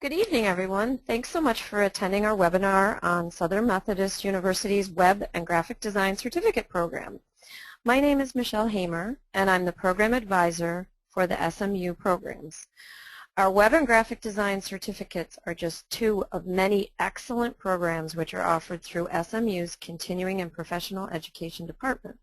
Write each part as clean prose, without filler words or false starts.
Good evening, everyone. Thanks so much for attending our webinar on Southern Methodist University's Web and Graphic Design Certificate Program. My name is Michelle Hamer, and I'm the Program Advisor for the SMU programs. Our Web and Graphic Design Certificates are just two of many excellent programs which are offered through SMU's Continuing and Professional Education Department.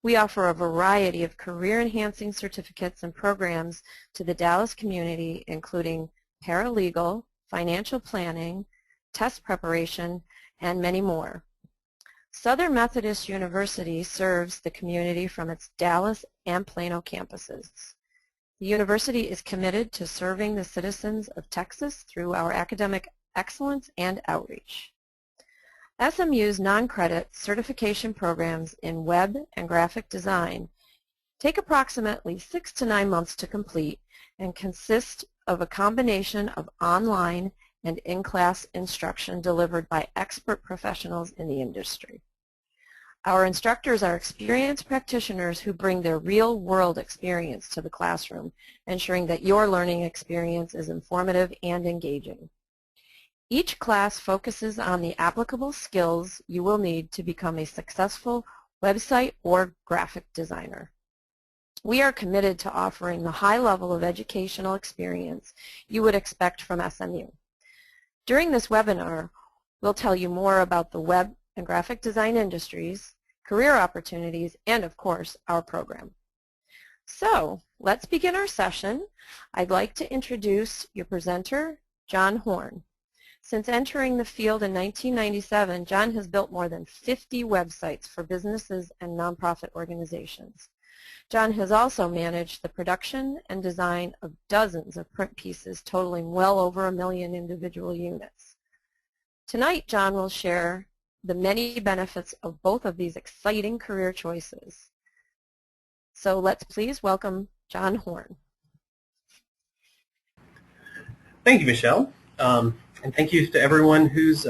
We offer a variety of career-enhancing certificates and programs to the Dallas community, including paralegal, financial planning, test preparation, and many more. Southern Methodist University serves the community from its Dallas and Plano campuses. The university is committed to serving the citizens of Texas through our academic excellence and outreach. SMU's non-credit certification programs in web and graphic design take approximately 6 to 9 months to complete and consist of a combination of online and in-class instruction delivered by expert professionals in the industry. Our instructors are experienced practitioners who bring their real-world experience to the classroom, ensuring that your learning experience is informative and engaging. Each class focuses on the applicable skills you will need to become a successful website or graphic designer. We are committed to offering the high level of educational experience you would expect from SMU. During this webinar, we'll tell you more about the web and graphic design industries, career opportunities, and of course, our program. So, let's begin our session. I'd like to introduce your presenter, John Horn. Since entering the field in 1997, John has built more than 50 websites for businesses and nonprofit organizations. John has also managed the production and design of dozens of print pieces totaling well over 1 million individual units. Tonight, John will share the many benefits of both of these exciting career choices. So let's please welcome John Horn. Thank you, Michelle. And thank you to everyone who's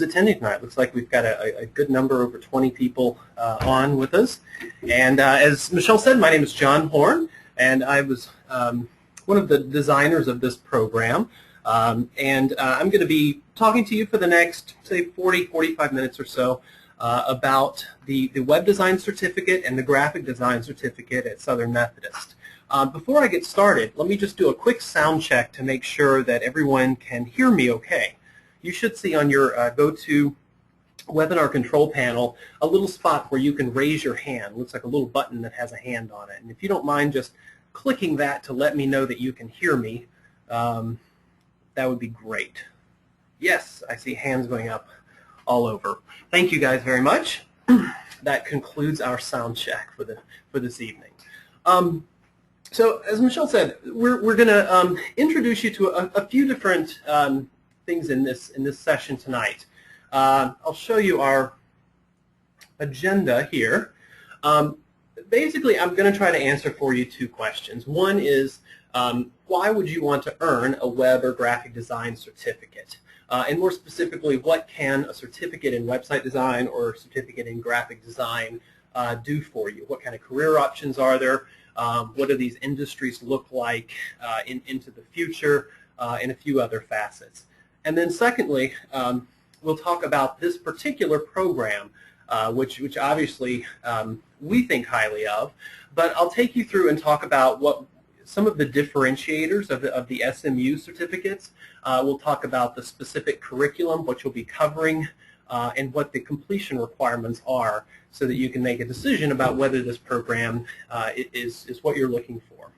attending tonight. Looks like we've got a good number, over 20 people on with us. And as Michelle said, my name is John Horn, and I was one of the designers of this program. I'm going to be talking to you for the next, say, 45 minutes or so about the Web Design Certificate and the Graphic Design Certificate at Southern Methodist. Before I get started, let me just do a quick sound check to make sure that everyone can hear me okay. You should see on your go-to webinar control panel a little spot where you can raise your hand. It looks like a little button that has a hand on it. And if you don't mind just clicking that to let me know that you can hear me, that would be great. Yes, I see hands going up all over. Thank you guys very much. That concludes our sound check for this evening. So as Michelle said, we're going to introduce you to a few different things in this session tonight. I'll show you our agenda here. Basically, I'm going to try to answer for you 2 questions. One is, why would you want to earn a web or graphic design certificate? And more specifically, what can a certificate in website design or a certificate in graphic design do for you? What kind of career options are there? What do these industries look like into the future, and a few other facets. And then secondly, we'll talk about this particular program, which obviously we think highly of, but I'll take you through and talk about what some of the differentiators of the SMU certificates. We'll talk about the specific curriculum, what you'll be covering, and what the completion requirements are so that you can make a decision about whether this program is what you're looking for.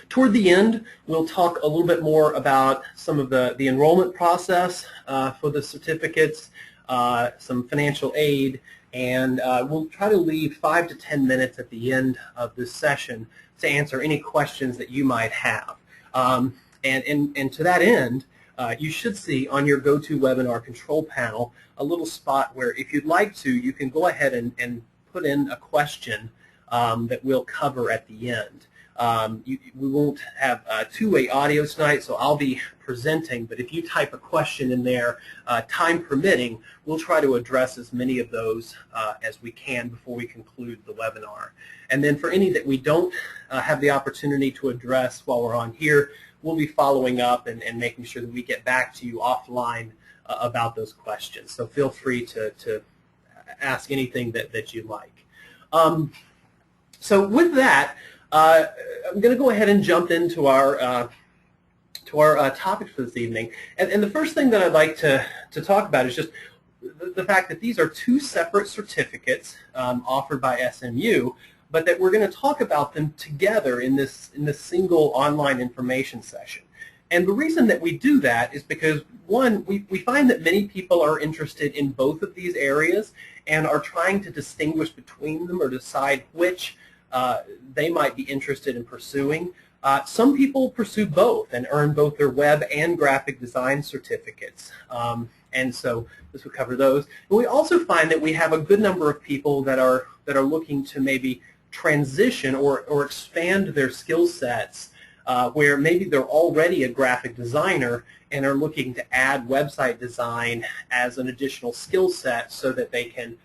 Toward the end, we'll talk a little bit more about some of the enrollment process for the certificates, some financial aid, and we'll try to leave 5 to 10 minutes at the end of this session to answer any questions that you might have. And to that end, you should see on your go-to webinar control panel a little spot where, if you'd like to, you can go ahead and put in a question that we'll cover at the end. We won't have two-way audio tonight, so I'll be presenting, but if you type a question in there, time permitting, we'll try to address as many of those as we can before we conclude the webinar. And then for any that we don't have the opportunity to address while we're on here, we'll be following up and making sure that we get back to you offline about those questions. So feel free to ask anything that you like. So with that, I'm going to go ahead and jump into our topics for this evening. And the first thing that I'd like to talk about is just the fact that these are two separate certificates offered by SMU, but that we're going to talk about them together in this single online information session. And the reason that we do that is because, one, we find that many people are interested in both of these areas and are trying to distinguish between them or decide which they might be interested in pursuing. Some people pursue both and earn both their web and graphic design certificates. And so this would cover those. But we also find that we have a good number of people that are looking to maybe transition or expand their skill sets where maybe they're already a graphic designer and are looking to add website design as an additional skill set so that they can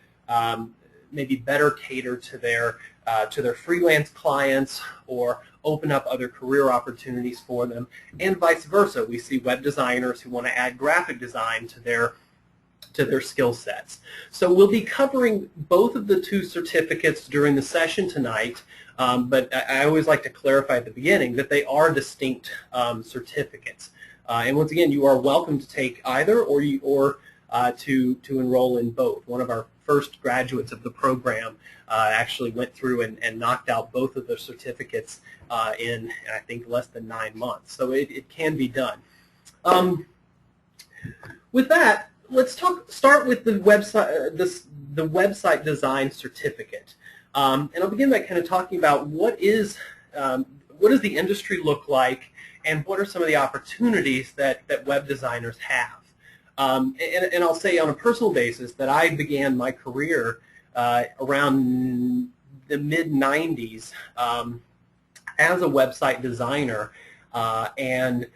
maybe better cater to their freelance clients or open up other career opportunities for them, and vice versa. We see web designers who want to add graphic design to their skill sets. So we'll be covering both of the two certificates during the session tonight, but I always like to clarify at the beginning that they are distinct certificates. And once again, you are welcome to take either or to enroll in both. One of our first graduates of the program actually went through and knocked out both of the certificates in, I think, less than 9 months. So it can be done. With that, let's start with the website design certificate. And I'll begin by kind of talking about what does the industry look like and what are some of the opportunities that web designers have. And I'll say on a personal basis that I began my career around the mid-90s as a website designer and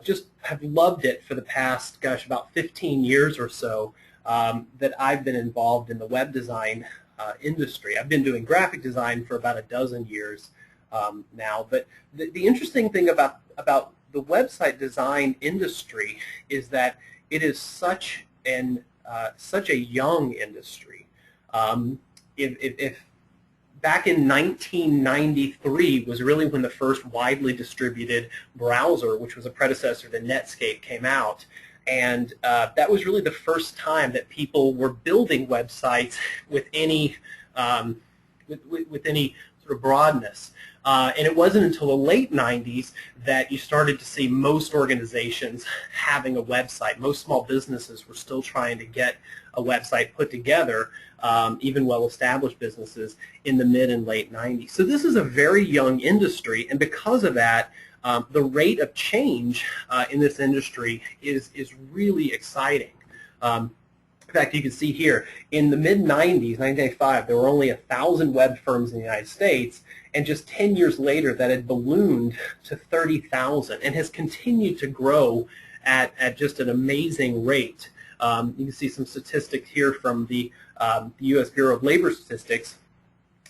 just have loved it for the past, gosh, about 15 years or so that I've been involved in the web design industry. I've been doing graphic design for about a dozen years now, but the interesting thing about the website design industry is that it is such a young industry. If back in 1993 was really when the first widely distributed browser, which was a predecessor to Netscape, came out, and that was really the first time that people were building websites with any with any sort of broadness. And it wasn't until the late 90s that you started to see most organizations having a website. Most small businesses were still trying to get a website put together, even well-established businesses in the mid and late 90s. So this is a very young industry, and because of that, the rate of change in this industry is really exciting. In fact, you can see here, in the mid-90s, 1995, there were only 1,000 web firms in the United States, and just 10 years later, that had ballooned to 30,000 and has continued to grow at just an amazing rate. You can see some statistics here from the U.S. Bureau of Labor Statistics,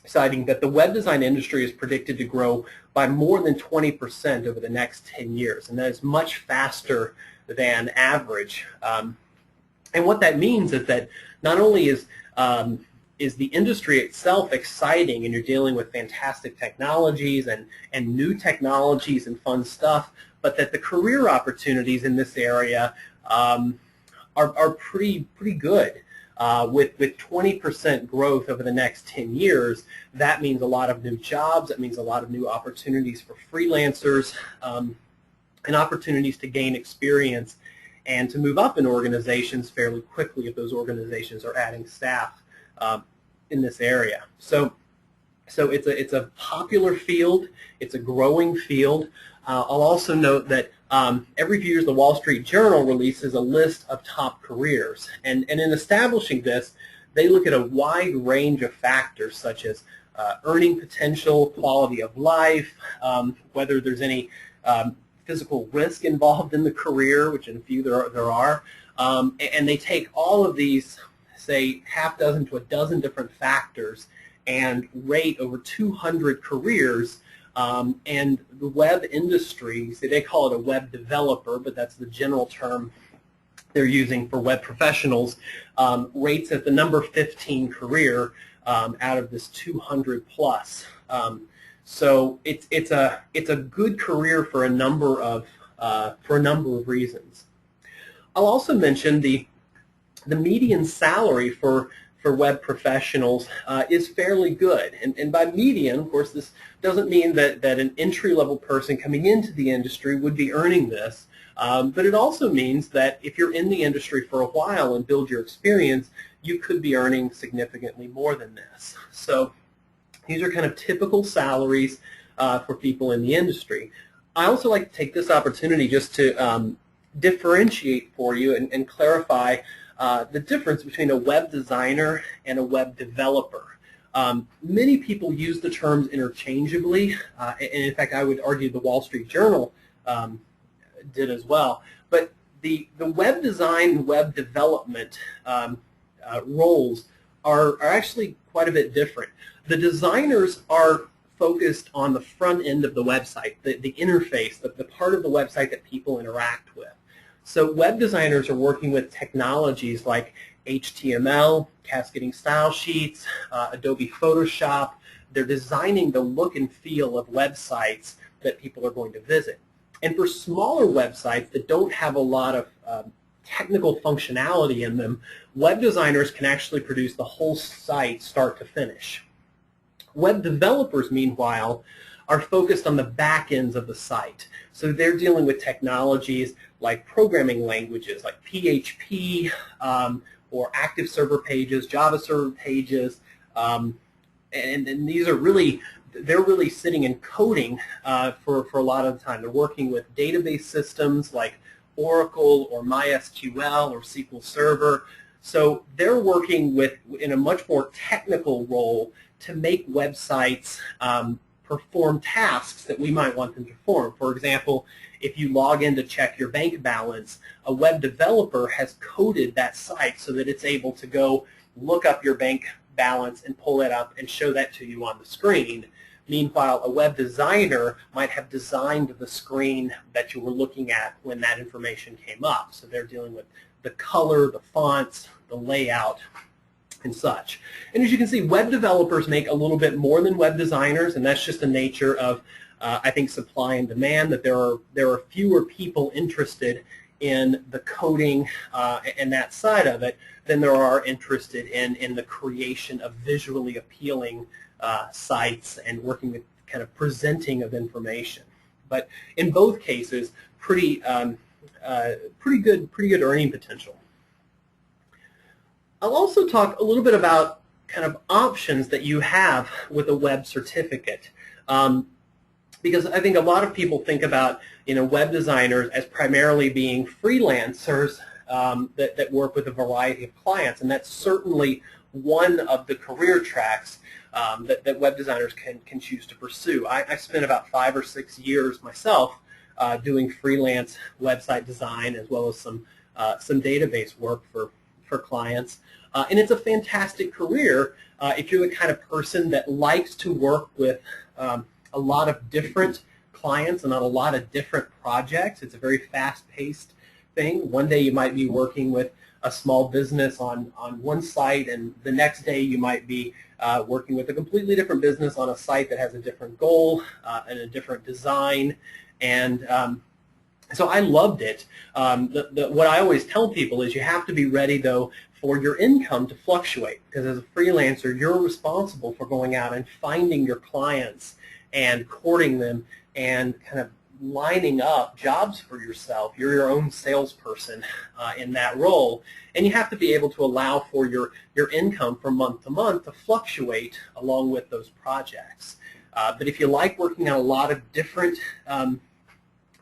citing that the web design industry is predicted to grow by more than 20% over the next 10 years, and that is much faster than average. And what that means is that not only is the industry itself exciting and you're dealing with fantastic technologies and new technologies and fun stuff, but that the career opportunities in this area are pretty good. With 20% growth over the next 10 years, that means a lot of new jobs, that means a lot of new opportunities for freelancers, and opportunities to gain experience and to move up in organizations fairly quickly if those organizations are adding staff in this area. So it's a popular field, it's a growing field. I'll also note that every few years the Wall Street Journal releases a list of top careers, and in establishing this, they look at a wide range of factors such as earning potential, quality of life, whether there's any physical risk involved in the career, which in a few there are, and they take all of these, say, half dozen to a dozen different factors and rate over 200 careers. And the web industry, so they call it a web developer, but that's the general term they're using for web professionals, rates at the number 15 career out of this 200 plus. So it's a good career for a number of reasons. I'll also mention the median salary for web professionals is fairly good. And by median, of course, this doesn't mean that an entry-level person coming into the industry would be earning this, but it also means that if you're in the industry for a while and build your experience, you could be earning significantly more than this. So these are kind of typical salaries for people in the industry. I also like to take this opportunity just to differentiate for you and clarify the difference between a web designer and a web developer. Many people use the terms interchangeably, and in fact I would argue the Wall Street Journal did as well. But the web design and web development roles are actually quite a bit different. The designers are focused on the front end of the website, the interface, the part of the website that people interact with. So web designers are working with technologies like HTML, cascading style sheets, Adobe Photoshop. They're designing the look and feel of websites that people are going to visit. And for smaller websites that don't have a lot of technical functionality in them, web designers can actually produce the whole site start to finish. Web developers, meanwhile, are focused on the back ends of the site. So they're dealing with technologies like programming languages like PHP or active server pages, Java server pages, and these are really, they're really sitting in coding for a lot of the time. They're working with database systems like Oracle or MySQL or SQL Server. So they're working in a much more technical role to make websites perform tasks that we might want them to perform. For example, if you log in to check your bank balance, a web developer has coded that site so that it's able to go look up your bank balance and pull it up and show that to you on the screen. Meanwhile, a web designer might have designed the screen that you were looking at when that information came up. So they're dealing with the color, the fonts, the layout, and such. And as you can see, web developers make a little bit more than web designers, and that's just the nature of, I think, supply and demand, that there are fewer people interested in the coding and that side of it than there are interested in the creation of visually appealing sites and working with kind of presenting of information. But in both cases, pretty good earning potential. I'll also talk a little bit about kind of options that you have with a web certificate, because I think a lot of people think about web designers as primarily being freelancers that work with a variety of clients, and that's certainly one of the career tracks that web designers can choose to pursue. I spent about 5 or 6 years myself doing freelance website design as well as some database work for clients. And it's a fantastic career if you're the kind of person that likes to work with a lot of different clients and on a lot of different projects. It's a very fast-paced thing. One day you might be working with a small business on one site, and the next day you might be working with a completely different business on a site that has a different goal and a different design. And so I loved it. What I always tell people is you have to be ready, though, for your income to fluctuate, because as a freelancer, you're responsible for going out and finding your clients and courting them and kind of lining up jobs for yourself. You're your own salesperson in that role, and you have to be able to allow for your income from month to month to fluctuate along with those projects. But if you like working on a lot of different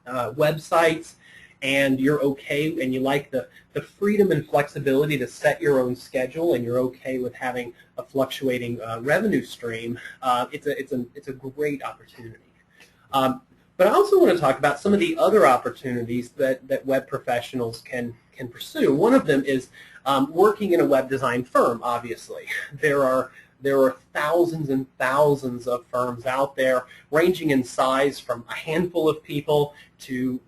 websites and you're okay and you like the freedom and flexibility to set your own schedule, and you're okay with having a fluctuating revenue stream, it's a great opportunity. But I also want to talk about some of the other opportunities that web professionals can pursue. One of them is working in a web design firm, obviously. There are thousands and thousands of firms out there, ranging in size from a handful of people to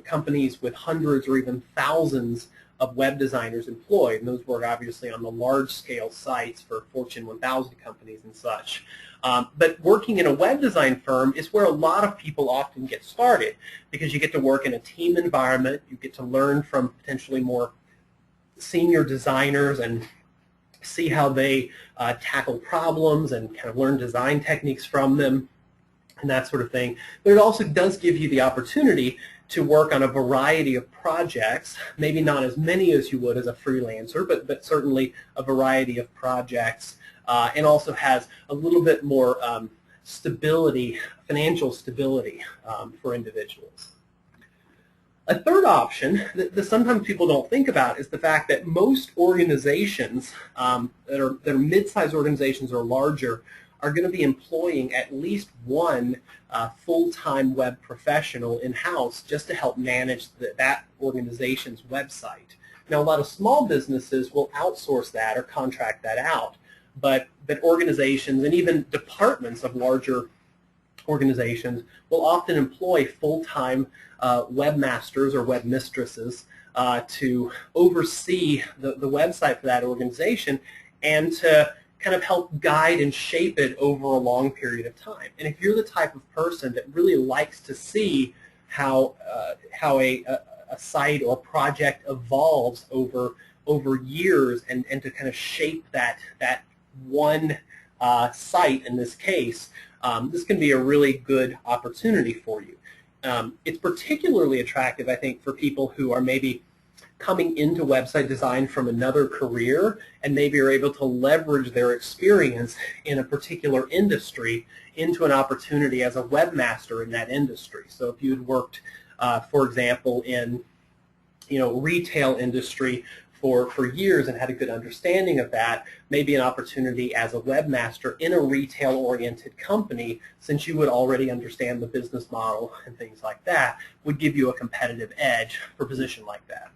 companies with hundreds or even thousands of web designers employed. And those work obviously on the large-scale sites for Fortune 1000 companies and such. But working in a web design firm is where a lot of people often get started, because you get to work in a team environment, you get to learn from potentially more senior designers and see how they tackle problems and kind of learn design techniques from them and that sort of thing. But it also does give you the opportunity to work on a variety of projects, maybe not as many as you would as a freelancer, but certainly a variety of projects, and also has a little bit more stability, financial stability for individuals. A third option that sometimes people don't think about is the fact that most organizations that are mid-sized organizations or larger are going to be employing at least one full-time web professional in-house just to help manage that organization's website. Now, a lot of small businesses will outsource that or contract that out, but organizations and even departments of larger organizations will often employ full-time webmasters or webmistresses to oversee the website for that organization and to kind of help guide and shape it over a long period of time. And if you're the type of person that really likes to see how a site or project evolves over years and to kind of shape that one site in this case, this can be a really good opportunity for you. It's particularly attractive, I think, for people who are maybe coming into website design from another career and maybe are able to leverage their experience in a particular industry into an opportunity as a webmaster in that industry. So if you'd worked, for example, in retail industry for years and had a good understanding of that, maybe an opportunity as a webmaster in a retail-oriented company, since you would already understand the business model and things like that, would give you a competitive edge for a position like that.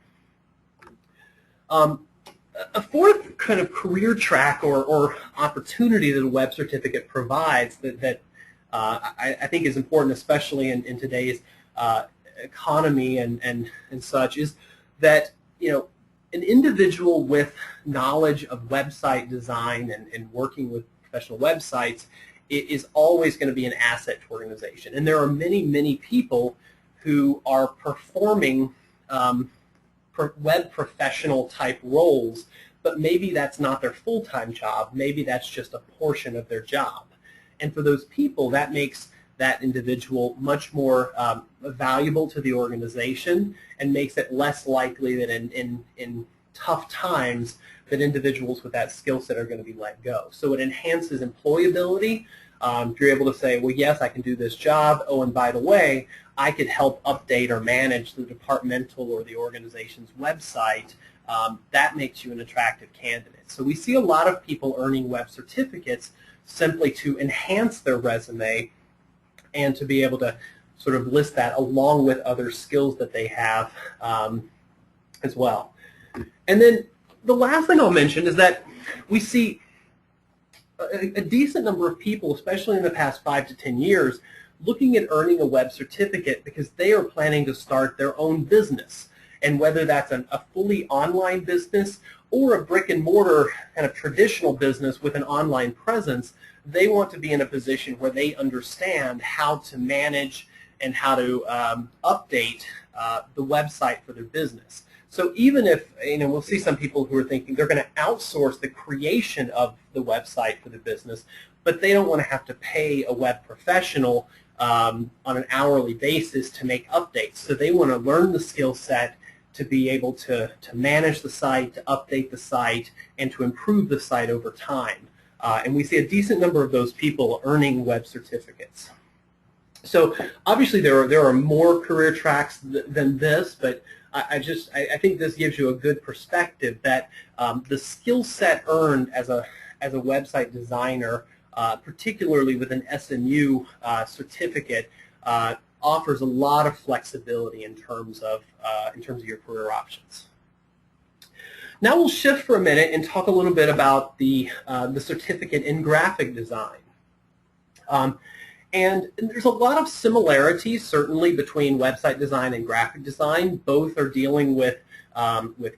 A fourth kind of career track or opportunity that a web certificate provides that I think is important, especially in today's economy and such, is that an individual with knowledge of website design and working with professional websites is always going to be an asset to organization. And there are many, many people who are performing web professional type roles, but maybe that's not their full-time job. Maybe that's just a portion of their job. And for those people, that makes that individual much more valuable to the organization and makes it less likely that in tough times that individuals with that skill set are going to be let go. So it enhances employability. If you're able to say, well, yes, I can do this job. Oh, and by the way, I could help update or manage the departmental or the organization's website. That makes you an attractive candidate. So we see a lot of people earning web certificates simply to enhance their resume and to be able to sort of list that along with other skills that they have as well. And then the last thing I'll mention is that we see a decent number of people, especially in the past 5 to 10 years, looking at earning a web certificate because they are planning to start their own business. And whether that's a fully online business or a brick and mortar kind of traditional business with an online presence, they want to be in a position where they understand how to manage and how to update the website for their business. So even if, we'll see some people who are thinking they're going to outsource the creation of the website for the business, but they don't want to have to pay a web professional on an hourly basis to make updates. So they want to learn the skill set to be able to manage the site, to update the site, and to improve the site over time. And we see a decent number of those people earning web certificates. So obviously there are more career tracks than this, but I think this gives you a good perspective that the skill set earned as a website designer, particularly with an SMU certificate, offers a lot of flexibility in terms of your career options. Now we'll shift for a minute and talk a little bit about the certificate in graphic design. And there's a lot of similarities, certainly, between website design and graphic design. Both are dealing with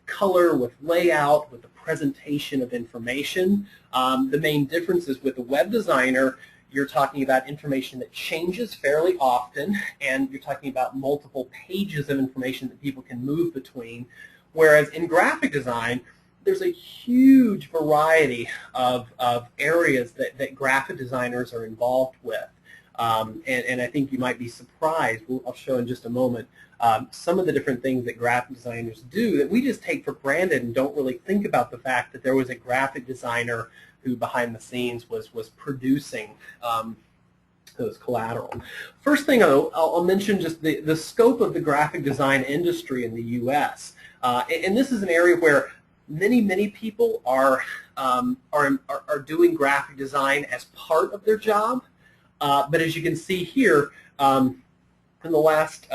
color, with layout, with the presentation of information. The main difference is with a web designer, you're talking about information that changes fairly often, and you're talking about multiple pages of information that people can move between. Whereas in graphic design, there's a huge variety of areas that graphic designers are involved with. And I think you might be surprised, I'll show in just a moment, some of the different things that graphic designers do that we just take for granted and don't really think about the fact that there was a graphic designer who behind the scenes was producing those collateral. First thing I'll mention just the scope of the graphic design industry in the U.S. And this is an area where many people are doing graphic design as part of their job. But as you can see here, in the last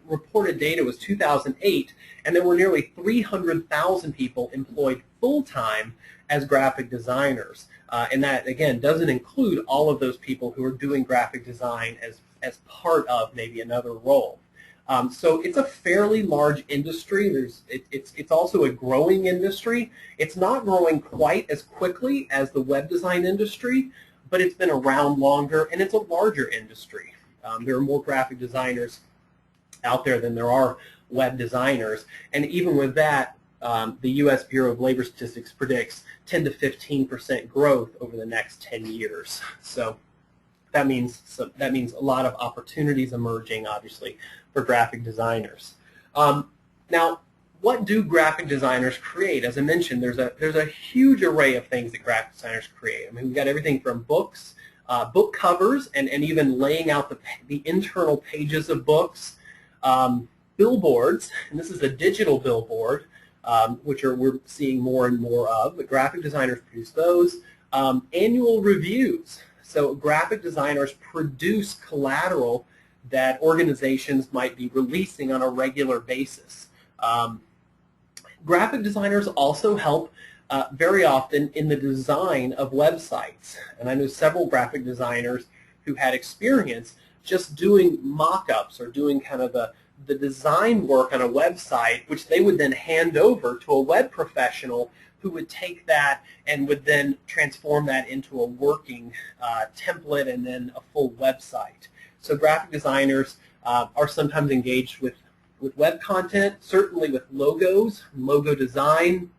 reported data was 2008, and there were nearly 300,000 people employed full-time as graphic designers. And that, again, doesn't include all of those people who are doing graphic design as part of maybe another role. So it's a fairly large industry. It's also a growing industry. It's not growing quite as quickly as the web design industry, but it's been around longer, and it's a larger industry. There are more graphic designers out there than there are web designers, and even with that, the U.S. Bureau of Labor Statistics predicts 10 to 15% growth over the next 10 years. So that means a lot of opportunities emerging, obviously, for graphic designers. Now, what do graphic designers create? As I mentioned, there's a huge array of things that graphic designers create. I mean, we've got everything from books, book covers, and even laying out the internal pages of books, billboards, and this is a digital billboard, which we're seeing more and more of, but graphic designers produce those. Annual reviews. So graphic designers produce collateral that organizations might be releasing on a regular basis. Graphic designers also help very often in the design of websites. And I know several graphic designers who had experience just doing mock-ups or doing kind of the design work on a website, which they would then hand over to a web professional who would take that and would then transform that into a working template and then a full website. So graphic designers are sometimes engaged with web content, certainly with logos, logo design,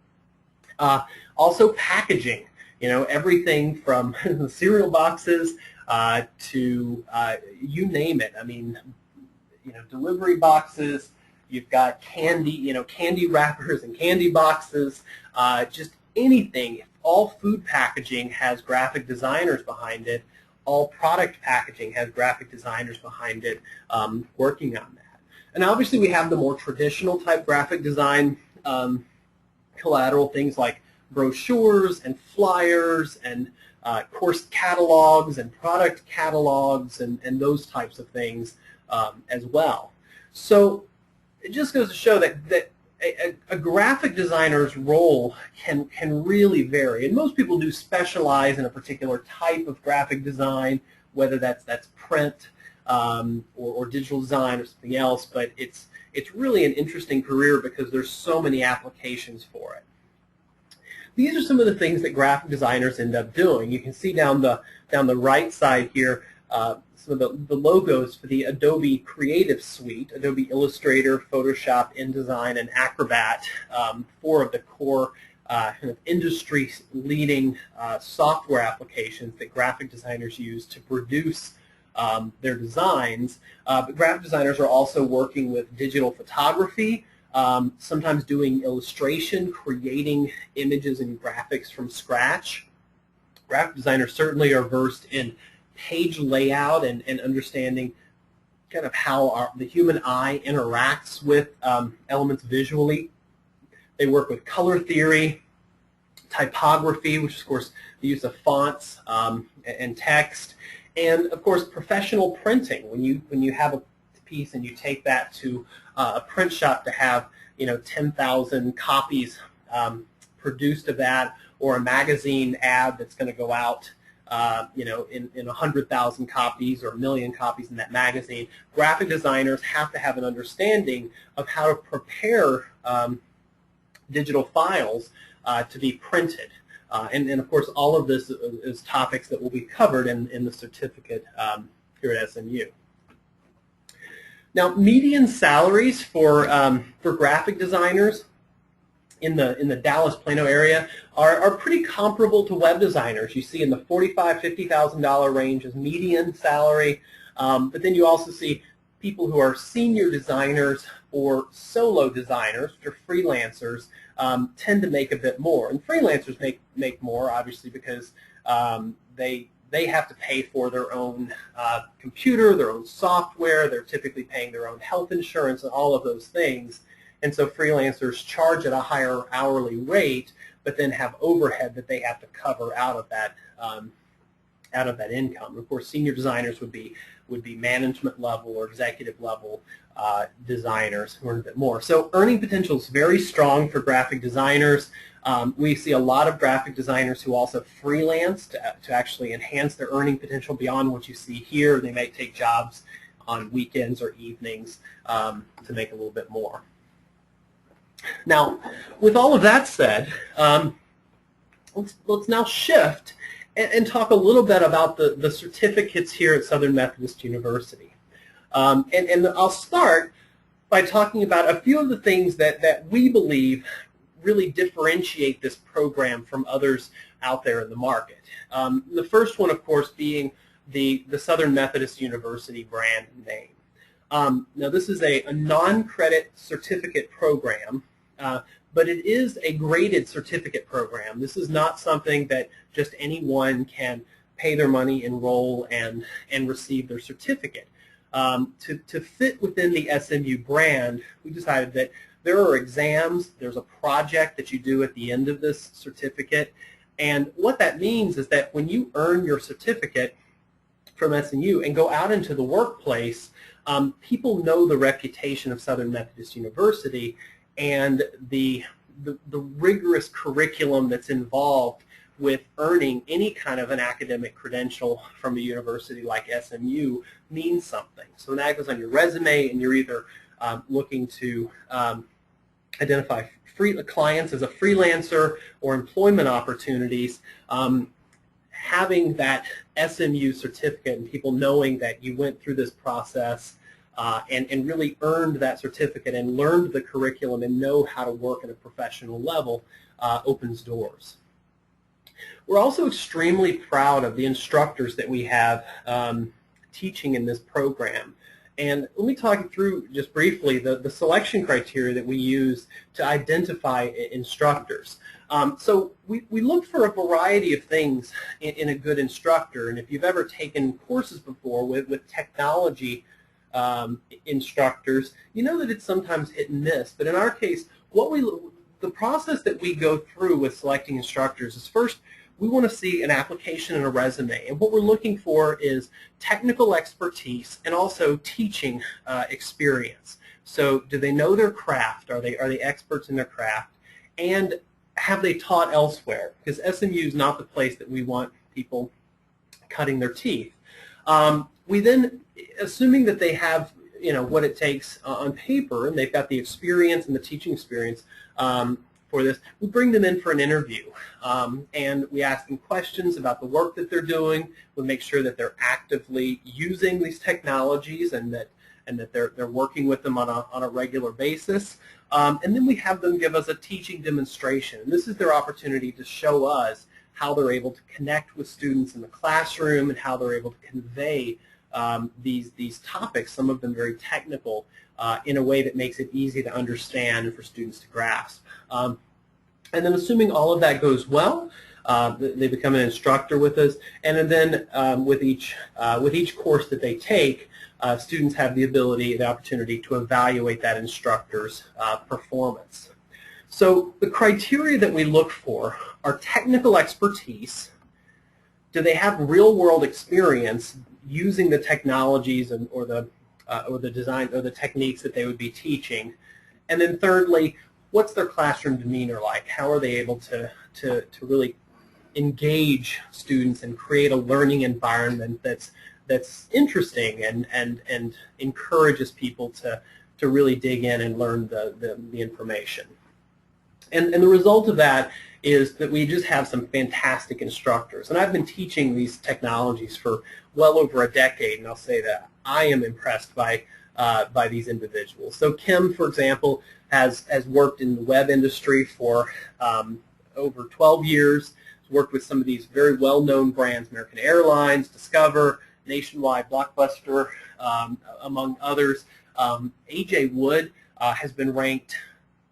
also packaging. You know, everything from cereal boxes to you name it. I mean, you know, delivery boxes. You've got candy, you know, candy wrappers and candy boxes. Just anything. All food packaging has graphic designers behind it. All product packaging has graphic designers behind it working on that. And obviously we have the more traditional type graphic design collateral, things like brochures and flyers and course catalogs and product catalogs and those types of things as well. So it just goes to show that a graphic designer's role can really vary. And most people do specialize in a particular type of graphic design, whether that's print or digital design or something else, but it's really an interesting career because there's so many applications for it. These are some of the things that graphic designers end up doing. You can see down the right side here some of the logos for the Adobe Creative Suite, Adobe Illustrator, Photoshop, InDesign, and Acrobat, four of the core kind of industry-leading software applications that graphic designers use to produce their designs. But graphic designers are also working with digital photography, sometimes doing illustration, creating images and graphics from scratch. Graphic designers certainly are versed in page layout and understanding kind of how the human eye interacts with elements visually. They work with color theory, typography, which is, of course, the use of fonts and text, and, of course, professional printing. When you have a piece and you take that to a print shop to have 10,000 copies produced of that, or a magazine ad that's going to go out in 100,000 copies or 1,000,000 copies in that magazine, graphic designers have to have an understanding of how to prepare digital files to be printed. And of course, all of this is topics that will be covered in the certificate here at SMU. Now, median salaries for graphic designers in the Dallas-Plano area are pretty comparable to web designers. You see in the $45,000 to $50,000 range as median salary, but then you also see people who are senior designers or solo designers, which are freelancers, tend to make a bit more. And freelancers make more, obviously, because they have to pay for their own computer, their own software. They're typically paying their own health insurance and all of those things. And so freelancers charge at a higher hourly rate, but then have overhead that they have to cover out of that income. Of course, senior designers would be management level or executive level designers who earn a bit more. So earning potential is very strong for graphic designers. We see a lot of graphic designers who also freelance to actually enhance their earning potential beyond what you see here. They may take jobs on weekends or evenings to make a little bit more. Now, with all of that said, let's now shift and talk a little bit about the certificates here at Southern Methodist University. And I'll start by talking about a few of the things that we believe really differentiate this program from others out there in the market. The first one, of course, being the Southern Methodist University brand name. Now, this is a non-credit certificate program, but it is a graded certificate program. This is not something that just anyone can pay their money, enroll, and receive their certificate. To fit within the SMU brand, we decided that there are exams, there's a project that you do at the end of this certificate, and what that means is that when you earn your certificate from SMU and go out into the workplace, people know the reputation of Southern Methodist University and the rigorous curriculum that's involved with earning any kind of an academic credential from a university like SMU means something. So when that goes on your resume and you're either looking to identify clients as a freelancer or employment opportunities, having that SMU certificate and people knowing that you went through this process and really earned that certificate and learned the curriculum and know how to work at a professional level opens doors. We're also extremely proud of the instructors that we have teaching in this program. And let me talk you through just briefly the selection criteria that we use to identify instructors. So we look for a variety of things in a good instructor. And if you've ever taken courses before with technology instructors, you know that it's sometimes hit and miss. But in our case, the process that we go through with selecting instructors is first, we want to see an application and a resume. And what we're looking for is technical expertise and also teaching experience. So do they know their craft? Are they experts in their craft? And have they taught elsewhere? Because SMU is not the place that we want people cutting their teeth. We then, assuming that they have what it takes on paper and they've got the experience and the teaching experience for this, we bring them in for an interview, and we ask them questions about the work that they're doing. We make sure that they're actively using these technologies and that they're working with them on a regular basis. And then we have them give us a teaching demonstration. And this is their opportunity to show us how they're able to connect with students in the classroom and how they're able to convey these topics, some of them very technical, in a way that makes it easy to understand and for students to grasp. And then assuming all of that goes well, They become an instructor with us, and then with each course that they take, students have the opportunity to evaluate that instructor's performance. So the criteria that we look for are technical expertise. Do they have real-world experience using the technologies or the design or the techniques that they would be teaching? And then thirdly, what's their classroom demeanor like? How are they able to really engage students and create a learning environment that's interesting and encourages people to really dig in and learn the information? And the result of that is that we just have some fantastic instructors. And I've been teaching these technologies for well over a decade, and I'll say that I am impressed by these individuals. So Kim, for example, has worked in the web industry for over 12 years. He's worked with some of these very well-known brands, American Airlines, Discover, Nationwide, Blockbuster, among others. AJ Wood has been ranked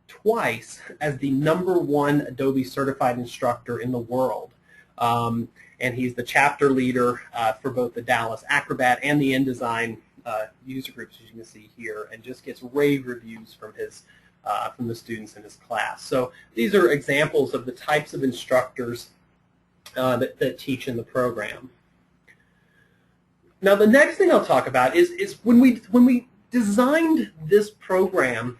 twice as the #1 Adobe certified instructor in the world. And he's the chapter leader for both the Dallas Acrobat and the InDesign user groups, as you can see here, and just gets rave reviews from the students in his class. So these are examples of the types of instructors that teach in the program. Now the next thing I'll talk about is when we designed this program,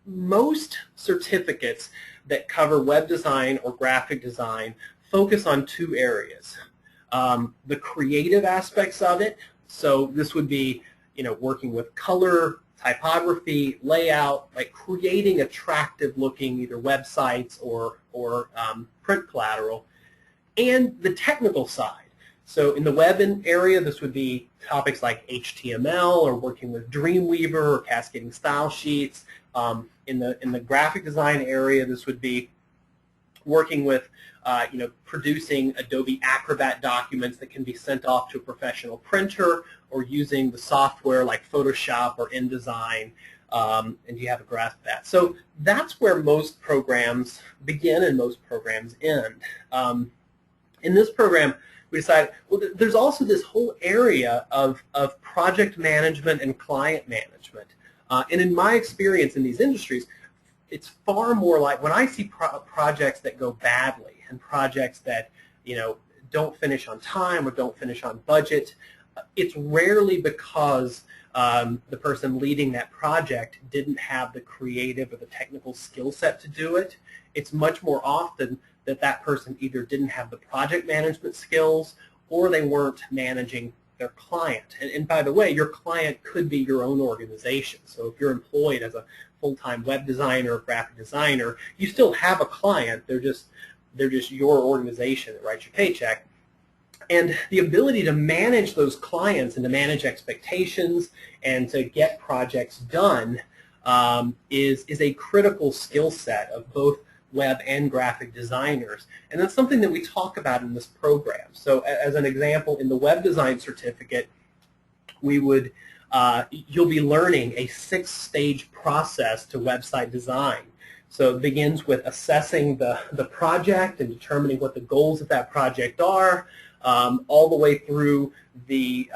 most certificates that cover web design or graphic design focus on two areas. The creative aspects of it, so this would be working with color, typography, layout, like creating attractive looking either websites or print collateral, and the technical side. So in the web area, this would be topics like HTML or working with Dreamweaver or cascading style sheets. In the graphic design area, this would be working with producing Adobe Acrobat documents that can be sent off to a professional printer, or using the software like Photoshop or InDesign, and you have a grasp of that. So that's where most programs begin and most programs end. In this program, we decided, well, there's also this whole area of project management and client management. And in my experience in these industries, it's far more like when I see projects that go badly and projects that don't finish on time or don't finish on budget, it's rarely because the person leading that project didn't have the creative or the technical skill set to do it. It's much more often that person either didn't have the project management skills or they weren't managing their client. And by the way, your client could be your own organization. So if you're employed as a full-time web designer or graphic designer, you still have a client. They're just your organization that writes your paycheck. And the ability to manage those clients and to manage expectations and to get projects done is a critical skill set of both web and graphic designers. And that's something that we talk about in this program. So as an example, in the web design certificate, we would you'll be learning a 6-stage process to website design. So it begins with assessing the project and determining what the goals of that project are, all the way through the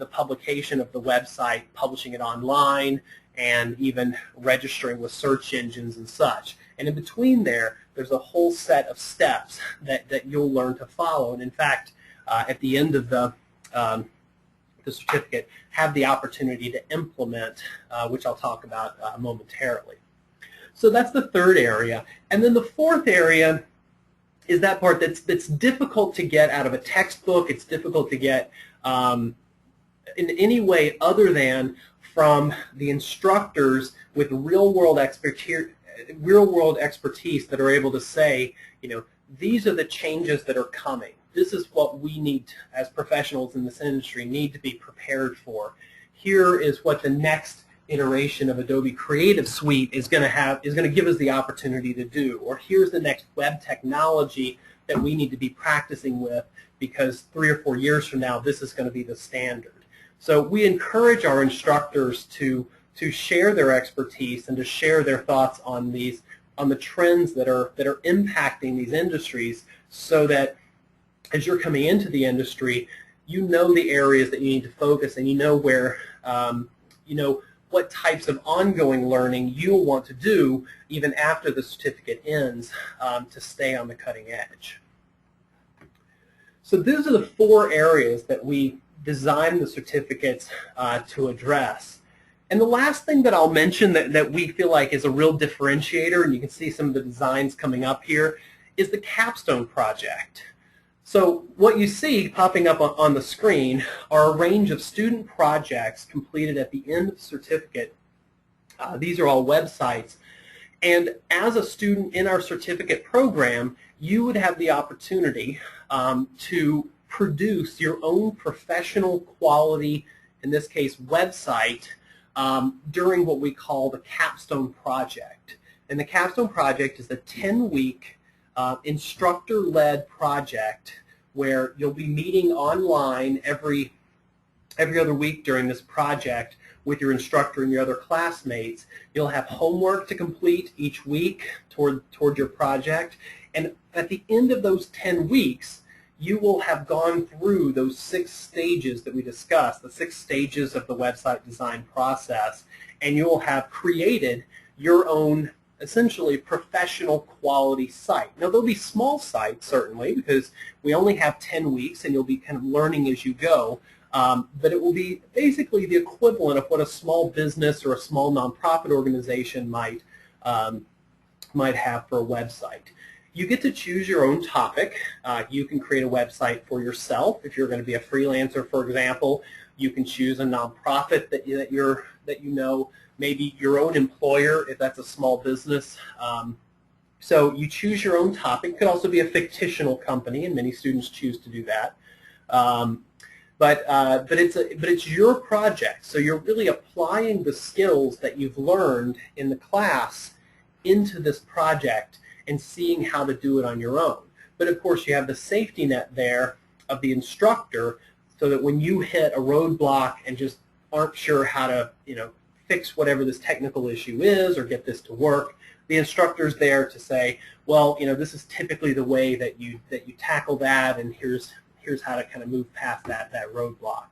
publication of the website, publishing it online, and even registering with search engines and such. And in between there's a whole set of steps that you'll learn to follow. And in fact, at the end of the certificate, have the opportunity to implement, which I'll talk about momentarily. So that's the third area. And then the fourth area is that part that's difficult to get out of a textbook. It's difficult to get in any way other than from the instructors with real-world expertise that are able to say, these are the changes that are coming. This is what we need as professionals in this industry need to be prepared for. Here is what the next iteration of Adobe Creative Suite is going to give us the opportunity to do. Or here's the next web technology that we need to be practicing with, because 3 or 4 years from now, this is going to be the standard. So we encourage our instructors to share their expertise and to share their thoughts on these on the trends that are impacting these industries, so that as you're coming into the industry, you know the areas that you need to focus, and you know where, you know what types of ongoing learning you'll want to do even after the certificate ends, to stay on the cutting edge. So these are the 4 areas that we designed the certificates to address. And the last thing that I'll mention that we feel like is a real differentiator, and you can see some of the designs coming up here, is the capstone project. So what you see popping up on the screen are a range of student projects completed at the end of the certificate. These are all websites. And as a student in our certificate program, you would have the opportunity to produce your own professional quality, in this case website, during what we call the capstone project. And the capstone project is a 10-week instructor-led project where you'll be meeting online every other week during this project with your instructor and your other classmates. You'll have homework to complete each week toward your project, and at the end of those 10 weeks, you will have gone through those 6 stages that we discussed, the 6 stages of the website design process, and you will have created your own essentially professional quality site. Now there'll be small sites certainly, because we only have 10 weeks and you'll be kind of learning as you go, but it will be basically the equivalent of what a small business or a small nonprofit organization might have for a website. You get to choose your own topic. You can create a website for yourself if you're going to be a freelancer, for example. You can choose a nonprofit that you know, maybe your own employer if that's a small business. So you choose your own topic. It could also be a fictional company, and many students choose to do that. But it's your project, so you're really applying the skills that you've learned in the class into this project and seeing how to do it on your own. But of course you have the safety net there of the instructor, so that when you hit a roadblock and just aren't sure how to, you know, fix whatever this technical issue is or get this to work, the instructor's there to say, well, you know, this is typically the way that you tackle that, and here's how to kind of move past that roadblock.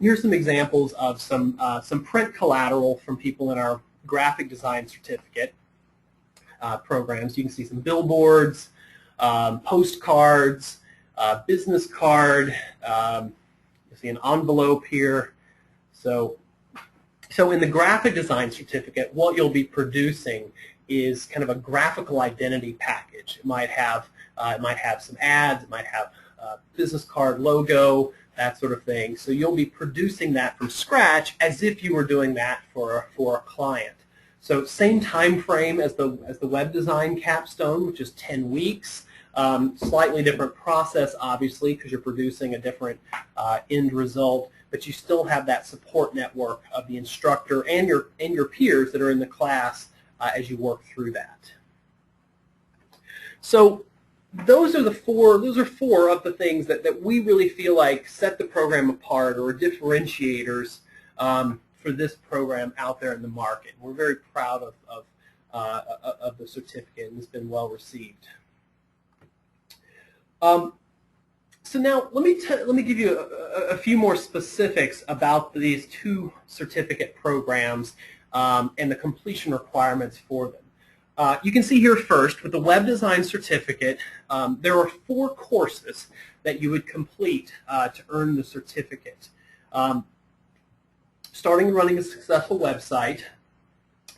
Here's some examples of some print collateral from people in our graphic design certificate programs. You can see some billboards, postcards, business card. You see an envelope here. So in the graphic design certificate, what you'll be producing is kind of a graphical identity package. It might have some ads. It might have a business card logo, that sort of thing. So you'll be producing that from scratch as if you were doing that for a client. So same time frame as the web design capstone, which is 10 weeks. Slightly different process, obviously, because you're producing a different end result, but you still have that support network of the instructor and your peers that are in the class as you work through that. So those are four of the things that we really feel like set the program apart, or differentiators for this program out there in the market. We're very proud of the certificate, and it's been well received. So now let me give you a few more specifics about these 2 certificate programs and the completion requirements for them. You can see here first, with the web design certificate, there are 4 courses that you would complete to earn the certificate. Starting and running a successful website,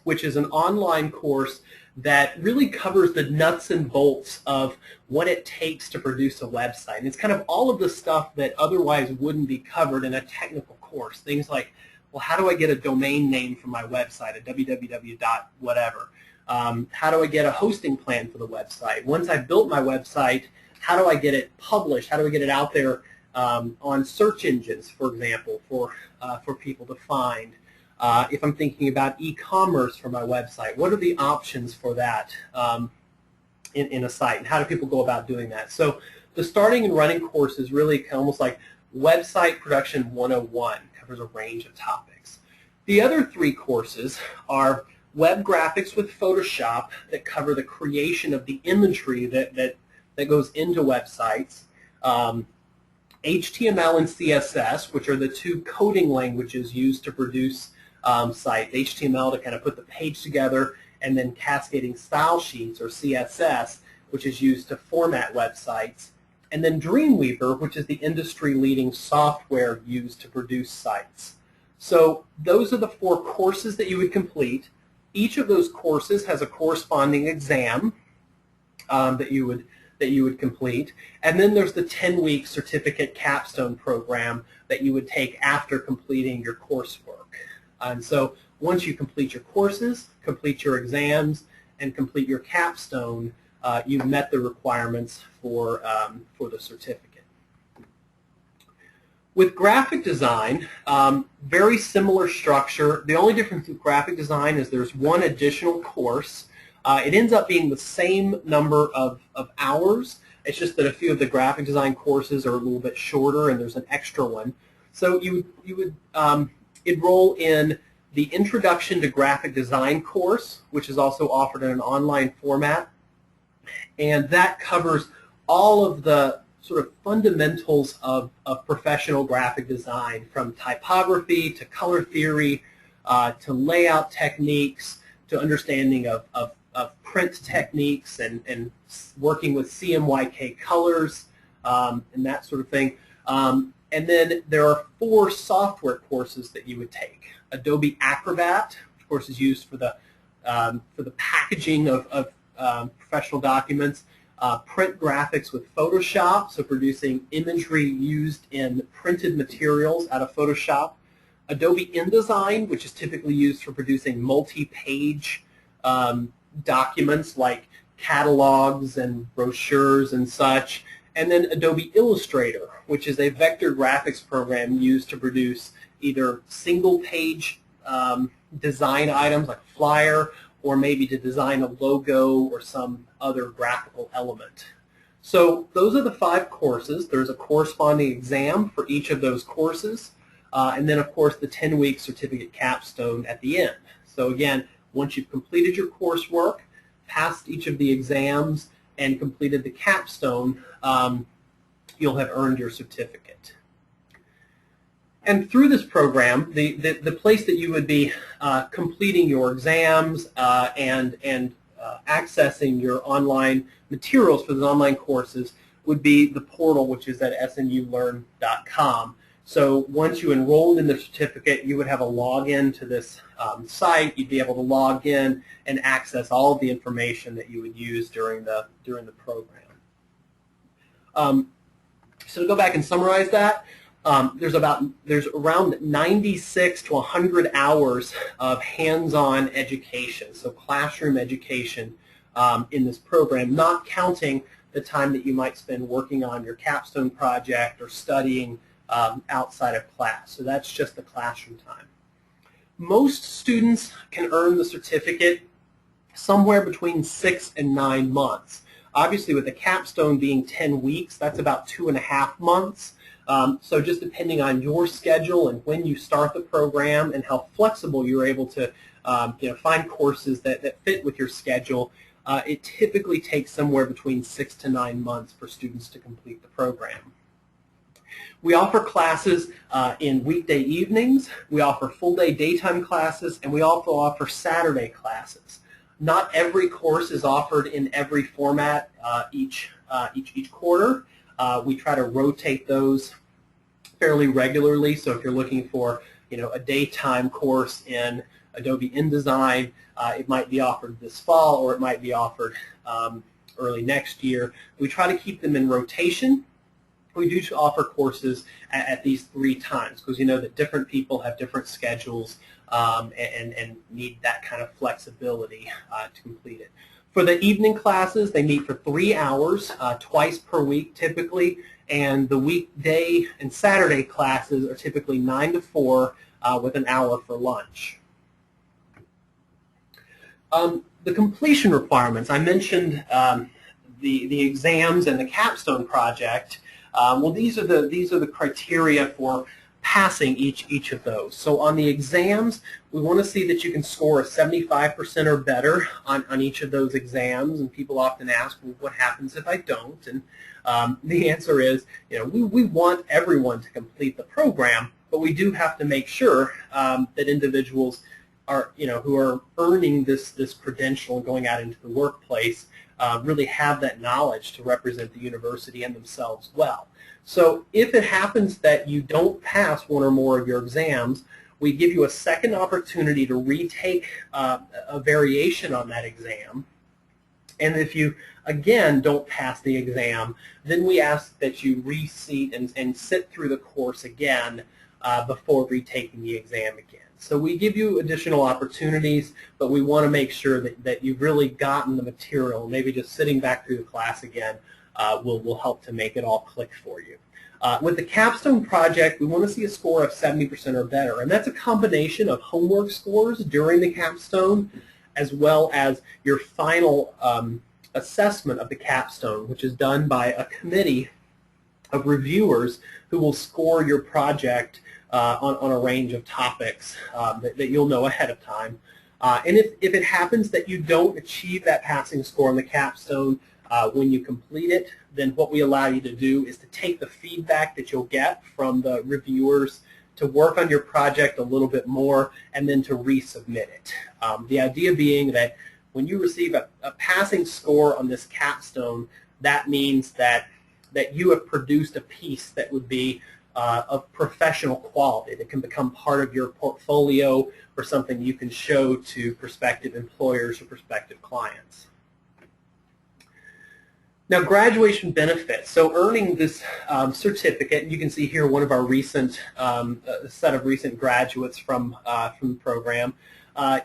which is an online course that really covers the nuts and bolts of what it takes to produce a website. And it's kind of all of the stuff that otherwise wouldn't be covered in a technical course. Things like, well, how do I get a domain name for my website, a www dot whatever? How do I get a hosting plan for the website? Once I've built my website, how do I get it published? How do I get it out there on search engines, for example, for people to find? If I'm thinking about e-commerce for my website, what are the options for that in a site, and how do people go about doing that? So the starting and running course is really almost like Website Production 101, covers a range of topics. The other 3 courses are web graphics with Photoshop that cover the creation of the imagery that goes into websites, HTML and CSS, which are the two coding languages used to produce sites. HTML to kind of put the page together, and then cascading style sheets, or CSS, which is used to format websites. And then Dreamweaver, which is the industry-leading software used to produce sites. So those are the 4 courses that you would complete. Each of those courses has a corresponding exam that you would complete. And then there's the 10-week certificate capstone program that you would take after completing your coursework. And so once you complete your courses, complete your exams, and complete your capstone, you've met the requirements for the certificate. With graphic design, very similar structure. The only difference with graphic design is there's one additional course. It ends up being the same number of hours. It's just that a few of the graphic design courses are a little bit shorter, and there's an extra one. So you would enroll in the Introduction to Graphic Design course, which is also offered in an online format. And that covers all of the sort of fundamentals of professional graphic design, from typography to color theory to layout techniques to understanding of print techniques and working with CMYK colors and that sort of thing. And then there are 4 software courses that you would take. Adobe Acrobat, which of course is used for the packaging of professional documents. Print graphics with Photoshop, so producing imagery used in printed materials out of Photoshop. Adobe InDesign, which is typically used for producing multi-page documents like catalogs and brochures and such. And then Adobe Illustrator, which is a vector graphics program used to produce either single-page design items like a flyer, or maybe to design a logo or some other graphical element. So those are the 5 courses. There's a corresponding exam for each of those courses, and then of course the 10-week certificate capstone at the end. So again, once you've completed your coursework, passed each of the exams, and completed the capstone, you'll have earned your certificate. And through this program, the place that you would be completing your exams and accessing your online materials for those online courses would be the portal, which is at smullearn.com. So once you enrolled in the certificate, you would have a login to this site. You'd be able to log in and access all of the information that you would use during the program. So to go back and summarize that, there's around 96 to 100 hours of hands-on education, so classroom education in this program, not counting the time that you might spend working on your capstone project or studying outside of class. So that's just the classroom time. Most students can earn the certificate somewhere between 6 and 9 months. Obviously, with the capstone being 10 weeks, that's about 2.5 months. So just depending on your schedule and when you start the program and how flexible you're able to find courses that fit with your schedule, it typically takes somewhere between 6 to 9 months for students to complete the program. We offer classes in weekday evenings, we offer full-day daytime classes, and we also offer Saturday classes. Not every course is offered in every format each quarter. We try to rotate those fairly regularly, so if you're looking for a daytime course in Adobe InDesign, it might be offered this fall, or it might be offered early next year. We try to keep them in rotation. We do offer courses at these 3 times because you know that different people have different schedules and need that kind of flexibility to complete it. For the evening classes, they meet for 3 hours, twice per week typically, and the weekday and Saturday classes are typically 9 to 4 with an hour for lunch. The completion requirements, I mentioned the exams and the capstone project. Well, these are the criteria for passing each of those. So on the exams, we want to see that you can score a 75% or better on each of those exams. And people often ask, well, what happens if I don't? And the answer is, we want everyone to complete the program, but we do have to make sure that individuals are, who are earning this credential and going out into the workplace really have that knowledge to represent the university and themselves well. So if it happens that you don't pass one or more of your exams, we give you a second opportunity to retake a variation on that exam. And if you, again, don't pass the exam, then we ask that you reseat and sit through the course again before retaking the exam again. So we give you additional opportunities, but we want to make sure that you've really gotten the material. Maybe just sitting back through the class again will help to make it all click for you. With the capstone project, we want to see a score of 70% or better, and that's a combination of homework scores during the capstone as well as your final assessment of the capstone, which is done by a committee of reviewers who will score your project on a range of topics that you'll know ahead of time. And if it happens that you don't achieve that passing score on the capstone when you complete it, then what we allow you to do is to take the feedback that you'll get from the reviewers to work on your project a little bit more and then to resubmit it. The idea being that when you receive a passing score on this capstone, that means that you have produced a piece that would be of professional quality that can become part of your portfolio or something you can show to prospective employers or prospective clients. Now, graduation benefits. So earning this certificate, you can see here one of our recent set of recent graduates from the program.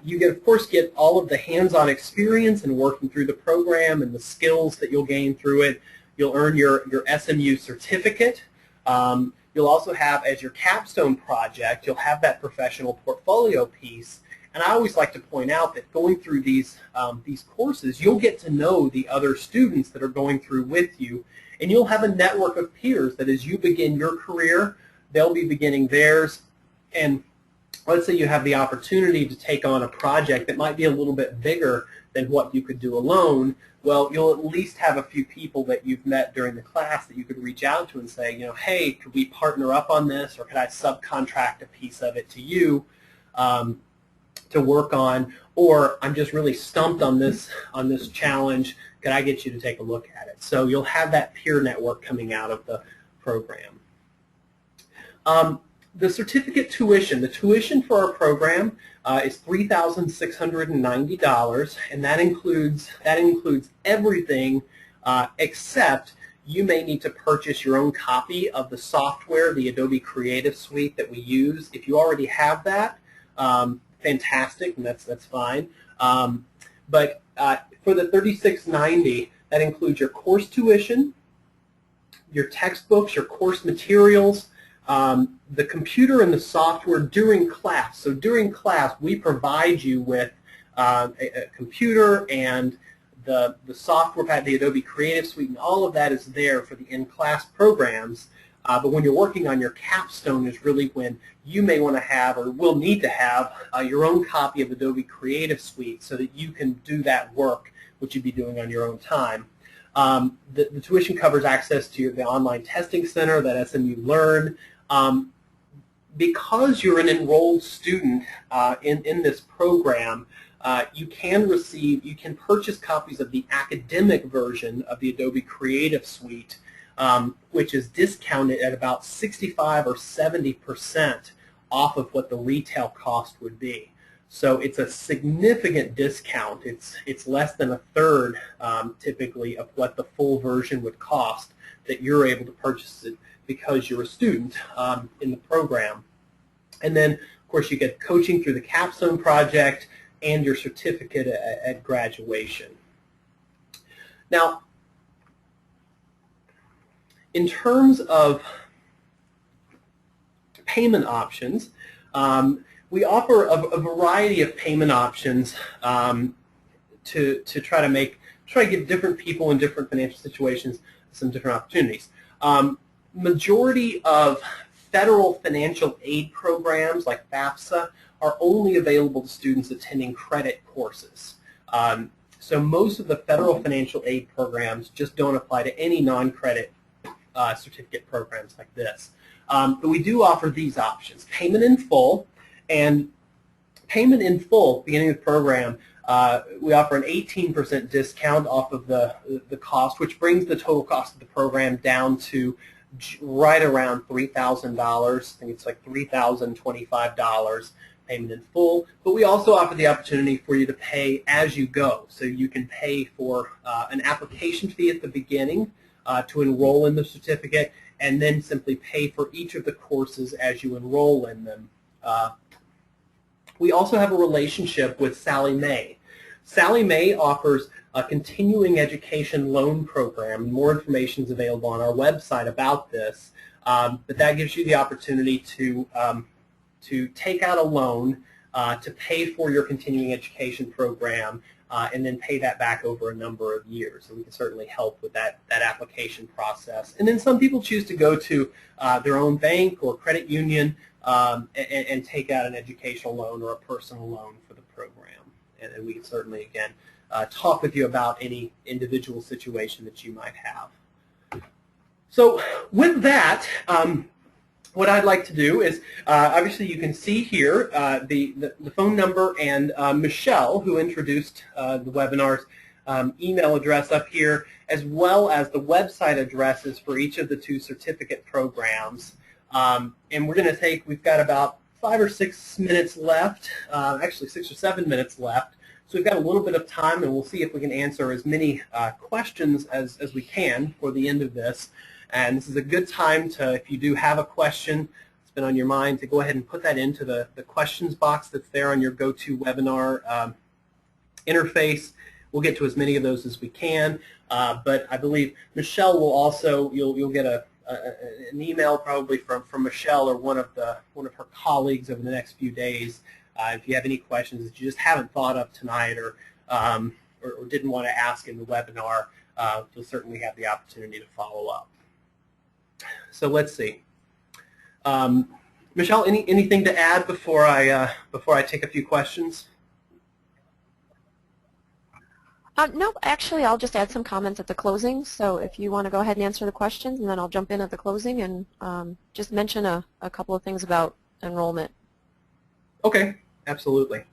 You of course get all of the hands-on experience in working through the program and the skills that you'll gain through it. You'll earn your SMU certificate. You'll also have, as your capstone project, you'll have that professional portfolio piece. And I always like to point out that going through these courses, you'll get to know the other students that are going through with you, and you'll have a network of peers that as you begin your career, they'll be beginning theirs. And let's say you have the opportunity to take on a project that might be a little bit bigger than what you could do alone. Well, you'll at least have a few people that you've met during the class that you could reach out to and say, hey, could we partner up on this, or could I subcontract a piece of it to you to work on, or I'm just really stumped on this challenge, could I get you to take a look at it? So you'll have that peer network coming out of the program. The certificate tuition, the tuition for our program is $3,690, and that includes everything except you may need to purchase your own copy of the software, the Adobe Creative Suite that we use. If you already have that, fantastic, and that's fine. But for the $3,690, that includes your course tuition, your textbooks, your course materials, the computer and the software during class. So during class, we provide you with a computer and the software pack, the Adobe Creative Suite, and all of that is there for the in-class programs. But when you're working on your capstone is really when you may want to have or will need to have your own copy of Adobe Creative Suite so that you can do that work, which you'd be doing on your own time. The tuition covers access to the online testing center that SMU Learn. Because you're an enrolled student in this program, you can purchase copies of the academic version of the Adobe Creative Suite, which is discounted at about 65 or 70% off of what the retail cost would be. So it's a significant discount. It's less than a third typically of what the full version would cost that you're able to purchase it because you're a student in the program. And then, of course, you get coaching through the capstone project and your certificate at graduation. Now, in terms of payment options, we offer a variety of payment options to try to give different people in different financial situations some different opportunities. Majority of federal financial aid programs like FAFSA are only available to students attending credit courses. So most of the federal financial aid programs just don't apply to any non-credit certificate programs like this. But we do offer these options: payment in full. And payment in full, beginning of the program, we offer an 18% discount off of the cost, which brings the total cost of the program down to right around $3,000. I think it's like $3,025 payment in full. But we also offer the opportunity for you to pay as you go. So you can pay for an application fee at the beginning to enroll in the certificate, and then simply pay for each of the courses as you enroll in them. We also have a relationship with Sallie Mae. Sallie Mae offers a continuing education loan program. More information is available on our website about this, but that gives you the opportunity to take out a loan to pay for your continuing education program and then pay that back over a number of years. So we can certainly help with that application process. And then some people choose to go to their own bank or credit union and take out an educational loan or a personal loan for the program. And we can certainly, again, talk with you about any individual situation that you might have. So with that, what I'd like to do is, obviously you can see here the phone number and Michelle, who introduced the webinar's email address up here, as well as the website addresses for each of the two certificate programs. And we're going to take, we've got about 5 or 6 minutes left, actually 6 or 7 minutes left. So we've got a little bit of time, and we'll see if we can answer as many questions as we can for the end of this. And this is a good time to, if you do have a question that's been on your mind, to go ahead and put that into the questions box that's there on your GoToWebinar interface. We'll get to as many of those as we can, but I believe Michelle will also, you'll get an email probably from Michelle or one of her colleagues over the next few days if you have any questions that you just haven't thought of tonight or didn't want to ask in the webinar. You'll certainly have the opportunity to follow up. So let's see. Michelle, anything to add before I take a few questions? No, actually, I'll just add some comments at the closing. So if you want to go ahead and answer the questions, and then I'll jump in at the closing and just mention a couple of things about enrollment. Okay, absolutely.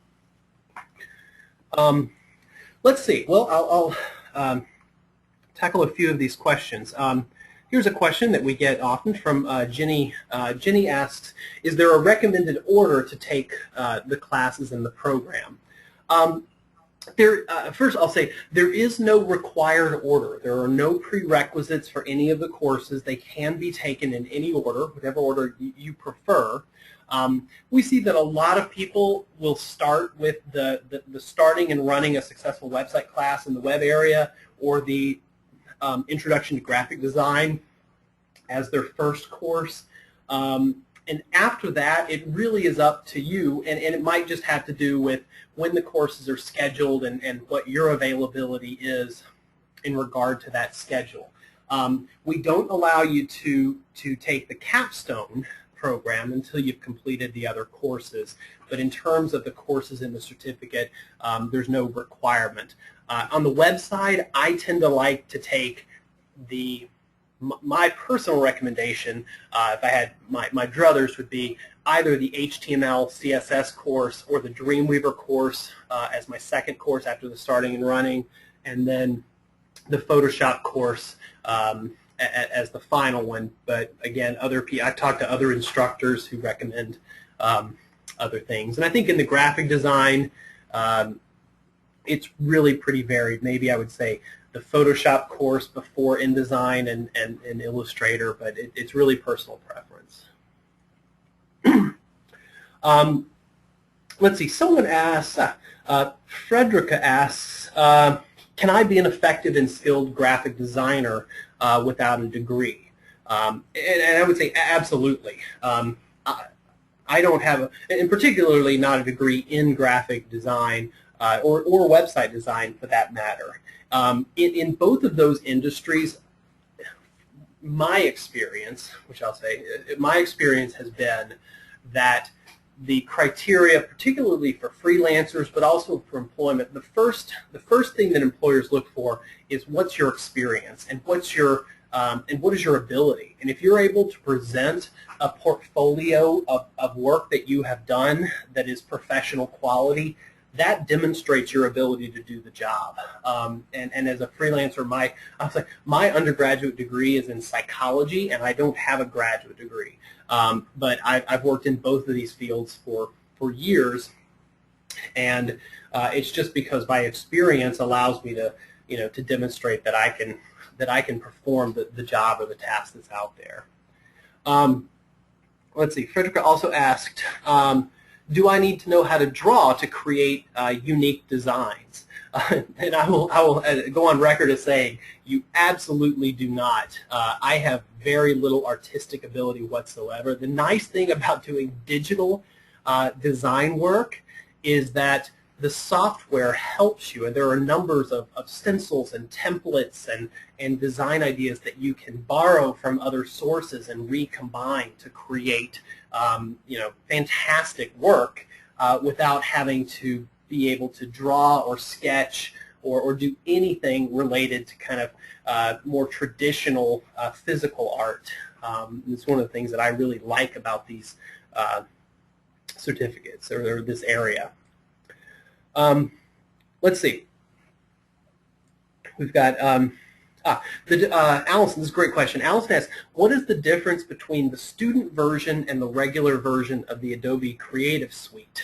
Let's see. Well, I'll tackle a few of these questions. Here's a question that we get often from Jenny. Jenny asks, is there a recommended order to take the classes in the program? First, I'll say there is no required order. There are no prerequisites for any of the courses. They can be taken in any order, whatever order you prefer. We see that a lot of people will start with the starting and running a successful website class in the web area, or the Introduction to Graphic Design as their first course. And after that, it really is up to you, and it might just have to do with when the courses are scheduled and what your availability is in regard to that schedule. We don't allow you to take the capstone program until you've completed the other courses, but in terms of the courses in the certificate, there's no requirement. On the website, I tend to like to take my personal recommendation, if I had my druthers, would be either the HTML, CSS course or the Dreamweaver course as my second course after the starting and running, and then the Photoshop course as the final one. But again, I've talked to other instructors who recommend other things. And I think in the graphic design, it's really pretty varied. Maybe I would say the Photoshop course before InDesign and Illustrator, but it's really personal preference. Let's see, someone asks, Frederica asks, can I be an effective and skilled graphic designer without a degree? And I would say absolutely. I don't have, and particularly not a degree in graphic design or website design for that matter. In both of those industries, my experience, which I'll say, my experience has been that the criteria, particularly for freelancers, but also for employment, the first thing that employers look for is what's your experience and what is your ability. And if you're able to present a portfolio of work that you have done that is professional quality, that demonstrates your ability to do the job. And as a freelancer, my undergraduate degree is in psychology, and I don't have a graduate degree. But I've worked in both of these fields for years, and it's just because my experience allows me to to demonstrate that I can perform the job or the task that's out there. Let's see. Frederica also asked, do I need to know how to draw to create unique designs? And I will go on record as saying you absolutely do not. I have very little artistic ability whatsoever. The nice thing about doing digital design work is that the software helps you, and there are numbers of stencils and templates and design ideas that you can borrow from other sources and recombine to create fantastic work without having to be able to draw or sketch or do anything related to kind of more traditional physical art. It's one of the things that I really like about these certificates or this area. Let's see. We've got Allison, this is a great question. Allison asks, what is the difference between the student version and the regular version of the Adobe Creative Suite?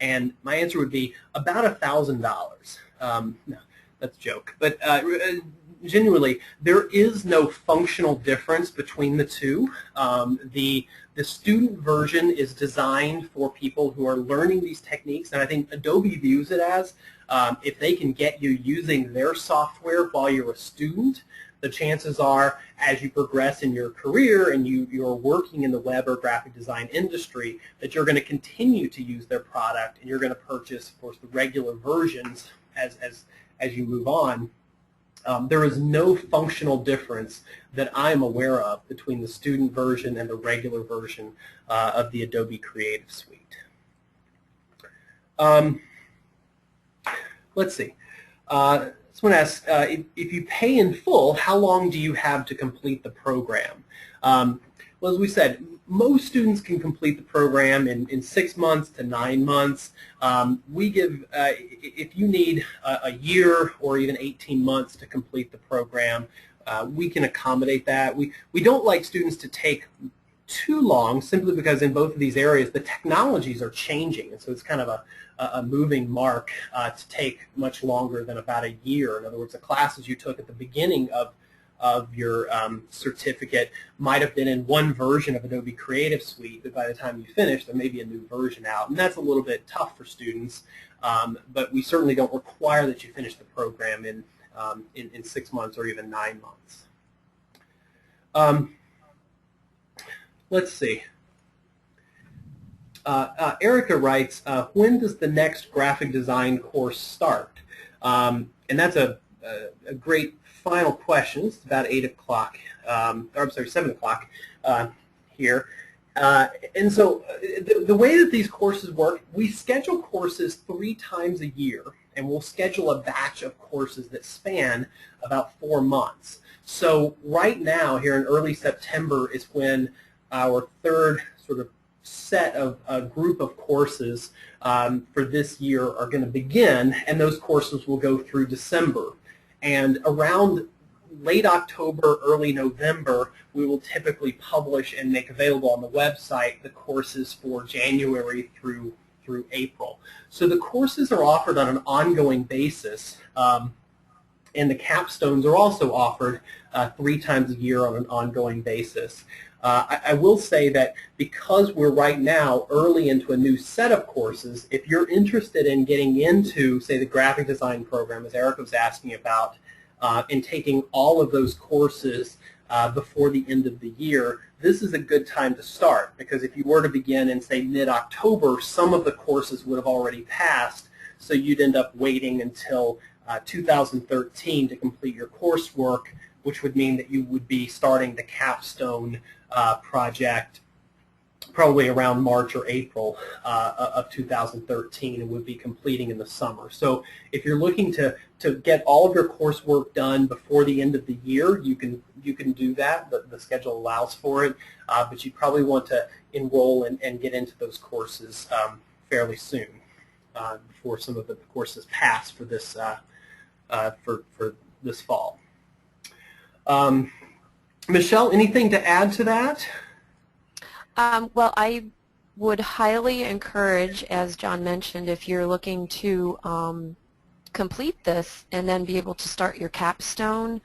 And my answer would be about $1,000. No, that's a joke. But genuinely, there is no functional difference between the two. The student version is designed for people who are learning these techniques, and I think Adobe views it as if they can get you using their software while you're a student, the chances are as you progress in your career and you're working in the web or graphic design industry that you're going to continue to use their product, and you're going to purchase, of course, the regular versions as you move on. There is no functional difference that I'm aware of between the student version and the regular version of the Adobe Creative Suite. Let's see. Someone asks, if you pay in full, how long do you have to complete the program? Well, as we said, most students can complete the program in 6 months to 9 months. We give, if you need a year or even 18 months to complete the program, we can accommodate that. We don't like students to take too long, simply because in both of these areas the technologies are changing, and so it's kind of a moving mark to take much longer than about a year. In other words, the classes you took at the beginning of your certificate might have been in one version of Adobe Creative Suite, but by the time you finish, there may be a new version out, and that's a little bit tough for students. But we certainly don't require that you finish the program in 6 months or even 9 months. Let's see. Erica writes, when does the next graphic design course start? And that's a great final question. It's about 8 o'clock, or I'm sorry, 7 o'clock here. And so the way that these courses work, we schedule courses 3 times a year, and we'll schedule a batch of courses that span about 4 months. So right now, here in early September, is when our third sort of set of a group of courses for this year are going to begin, and those courses will go through December. And around late October, early November, we will typically publish and make available on the website the courses for January through April. So the courses are offered on an ongoing basis, and the capstones are also offered 3 times a year on an ongoing basis. I will say that because we're right now early into a new set of courses, if you're interested in getting into, say, the graphic design program, as Erica was asking about, and taking all of those courses before the end of the year, this is a good time to start, because if you were to begin in, say, mid-October, some of the courses would have already passed, so you'd end up waiting until 2013 to complete your coursework, which would mean that you would be starting the capstone project probably around March or April of 2013, and would be completing in the summer. So if you're looking to get all of your coursework done before the end of the year, you can do that. The schedule allows for it, but you probably want to enroll and get into those courses fairly soon before some of the courses pass for this for this fall. Michelle, anything to add to that? Well, I would highly encourage, as John mentioned, if you're looking to complete this and then be able to start your capstone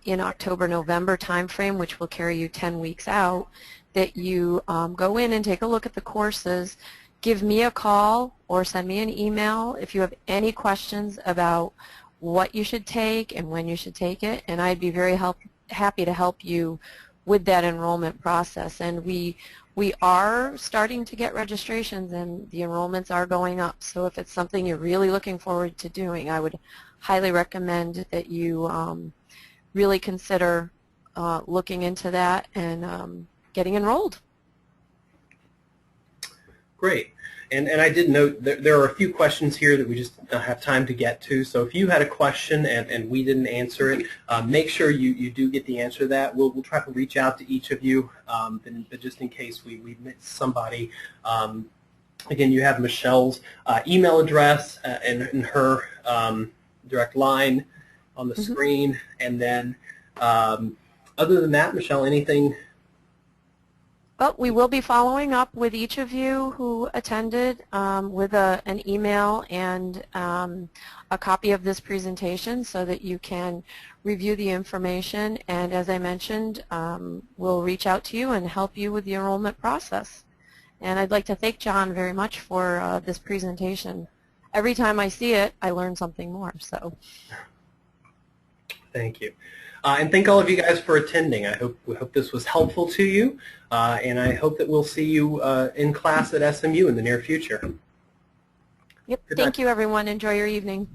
in October, November timeframe, which will carry you 10 weeks out, that you go in and take a look at the courses, give me a call or send me an email if you have any questions about what you should take and when you should take it, and I'd be very happy to help you with that enrollment process. And we are starting to get registrations, and the enrollments are going up. So if it's something you're really looking forward to doing, I would highly recommend that you really consider looking into that and getting enrolled. Great. And I did note there are a few questions here that we just don't have time to get to. So if you had a question and we didn't answer it, make sure you do get the answer to that. We'll try to reach out to each of you, but just in case we missed somebody. Again, you have Michelle's email address and her direct line on the screen. And then other than that, Michelle, anything? Well, we will be following up with each of you who attended with an email and a copy of this presentation so that you can review the information. And as I mentioned, we'll reach out to you and help you with the enrollment process. And I'd like to thank John very much for this presentation. Every time I see it, I learn something more. So, thank you. And thank all of you guys for attending. We hope this was helpful to you, and I hope that we'll see you in class at SMU in the near future. Yep. Thank you, everyone. Enjoy your evening.